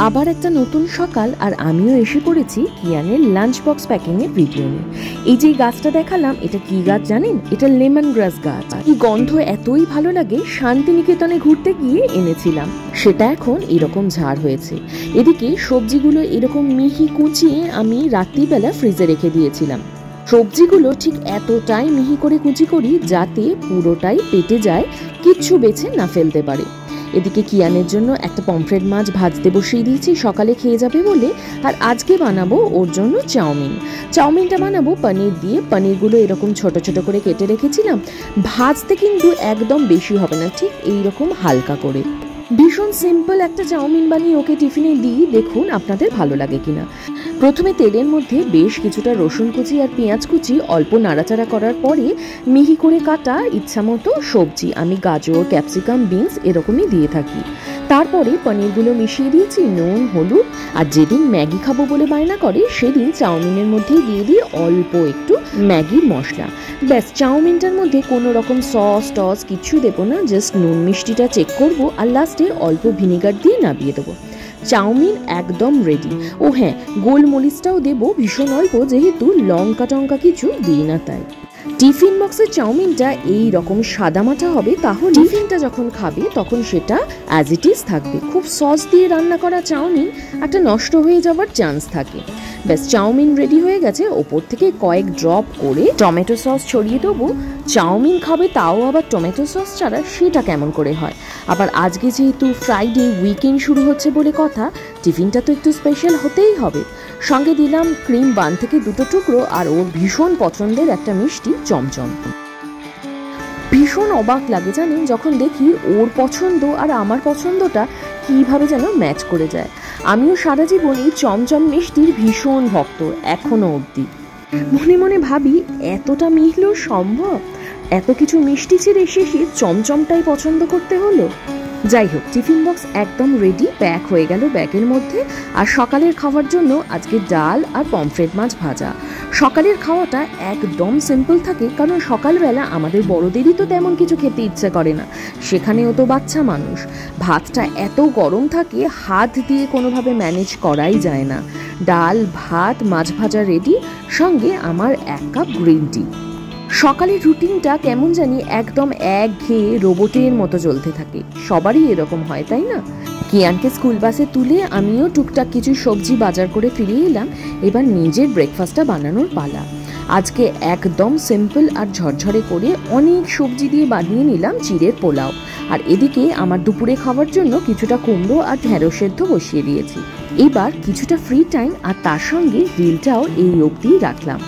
আবার একটা নতুন সকাল, আর আমিও এসে পড়েছি কিয়ানের লাঞ্চ বক্স প্যাকিং এর ভিডিও নিয়ে। এই যে গাছটা দেখালাম, এটা কি গাছ জানেন? এটা লেমন গ্রাস গাছ। এই গন্ধ এতই ভালো লাগে, শান্তিনিকেতনে ঘুরতে গিয়ে এনেছিলাম। সেটা এখন এরকম ঝাড় হয়েছে। এদিকে সবজিগুলো এরকম মিহি কুচিয়ে আমি রাত্রিবেলা ফ্রিজে রেখে দিয়েছিলাম। সবজিগুলো ঠিক এতটাই মিহি করে কুচি করি যাতে পুরোটাই পেটে যায়, কিচ্ছু বেছে না ফেলতে পারে। এদিকে কিয়ানের জন্য একটা পমফ্রেট মাছ ভাজতে বসিয়ে দিয়েছি, সকালে খেয়ে যাবে বলে। আর আজকে বানাবো ওর জন্য চাউমিন। চাউমিনটা বানাবো পনির দিয়ে। পনিরগুলো এরকম ছোট ছোট করে কেটে রেখেছিলাম। ভাজতে কিন্তু একদম বেশি হবে না, ঠিক এইরকম হালকা করে। ভীষণ সিম্পল একটা চাউমিন বানিয়ে ওকে টিফিনে দিই, দেখুন আপনাদের ভালো লাগে কিনা। প্রথমে তেলের মধ্যে বেশ কিছুটা রসুন কুচি আর পেঁয়াজ কুচি অল্প নাড়াচাড়া করার পরে মিহি করে কাটা ইচ্ছামতো সবজি, আমি গাজর, ক্যাপসিকাম, বিনস এরকমই দিয়ে থাকি। তারপরে পনিরগুলো মিশিয়ে দিয়েছি নুন, হলুদ, আর যেদিন ম্যাগি খাবো বলে বায়না করে সেদিন চাউমিনের মধ্যে দিয়ে দিই অল্প একটু ম্যাগির মশলা। ব্যাস, চাউমিনটার মধ্যে কোনো রকম সস টস কিছু দেবো না, জাস্ট নুন মিষ্টিটা চেক করবো আর লাস্টে অল্প ভিনেগার দিয়ে নামিয়ে দেবো। চাউমিন একদম রেডি। ও হ্যাঁ, গোলমরিচটাও দেবো ভীষণ অল্প, যেহেতু লঙ্কা টঙ্কা কিছু দিই না তাই। টিফিন বক্সের চাউমিনটা এই রকম সাদামাটা হবে, তাহলে টিফিনটা যখন খাবে তখন সেটা অ্যাজ ইট ইজ থাকবে। খুব সস দিয়ে রান্না করা চাউমিন একটা নষ্ট হয়ে যাওয়ার চান্স থাকে। ব্যাস, চাউমিন রেডি হয়ে গেছে। ওপর থেকে কয়েক ড্রপ করে টমেটো সস ছড়িয়ে দেবো। চাউমিন খাবে তাও আবার টমেটো সস ছাড়া, সেটা কেমন করে হয়? আবার আজকে যেহেতু ফ্রাইডে, উইকেন্ড শুরু হচ্ছে বলে কথা, টিফিনটা তো একটু স্পেশাল হতেই হবে। সঙ্গে দিলাম ক্রিম বান থেকে 2টো টুকরো আর ওর ভীষণ পছন্দের একটা মিষ্টি চমচম। ভীষণ অবাক লাগে জানেন যখন দেখি ওর পছন্দ আর আমার পছন্দটা কিভাবে যেন ম্যাচ করে যায়। আমিও সারা জীবন এই চমচম মিষ্টির ভীষণ ভক্ত এখনো অবধি। মনে মনে ভাবি, এতটা মিহলেও সম্ভব? এত কিছু মিষ্টি ছেড়ে শেষে চমচমটাই পছন্দ করতে হলো। যাই হোক, টিফিন বক্স একদম রেডি, প্যাক হয়ে গেল ব্যাগের মধ্যে। আর সকালের খাওয়ার জন্য আজকে ডাল আর পমফ্রেট মাছ ভাজা। সকালের খাওয়াটা একদম সিম্পল থাকে, কারণ সকালবেলা আমাদের বড়দেরই তো তেমন কিছু খেতে ইচ্ছে করে না, সেখানেও তো বাচ্চা মানুষ। ভাতটা এত গরম থাকে, হাত দিয়ে কোনোভাবে ম্যানেজ করাই যায় না। ডাল, ভাত, মাছ ভাজা রেডি, সঙ্গে আমার 1 কাপ গ্রিন টি। সকালের রুটিনটা কেমন জানি একদম একঘেয়ে রোবটের মতো চলতে থাকে। সবারই এরকম হয়, তাই না? কিয়ানকে স্কুল বাসে তুলে আমিও টুকটাক কিছু সবজি বাজার করে ফিরে এলাম। এবার নিজের ব্রেকফাস্টটা বানানোর পালা। আজকে একদম সিম্পল আর ঝরঝরে করে অনেক সবজি দিয়ে বানিয়ে নিলাম চিড়ের পোলাও। আর এদিকে আমার দুপুরে খাওয়ার জন্য কিছুটা কুমড়ো আর ঢেঁড়স সেদ্ধ বসিয়ে দিয়েছি। এবার কিছুটা ফ্রি টাইম আর তার সঙ্গে রিলটাও এই অবধি রাখলাম।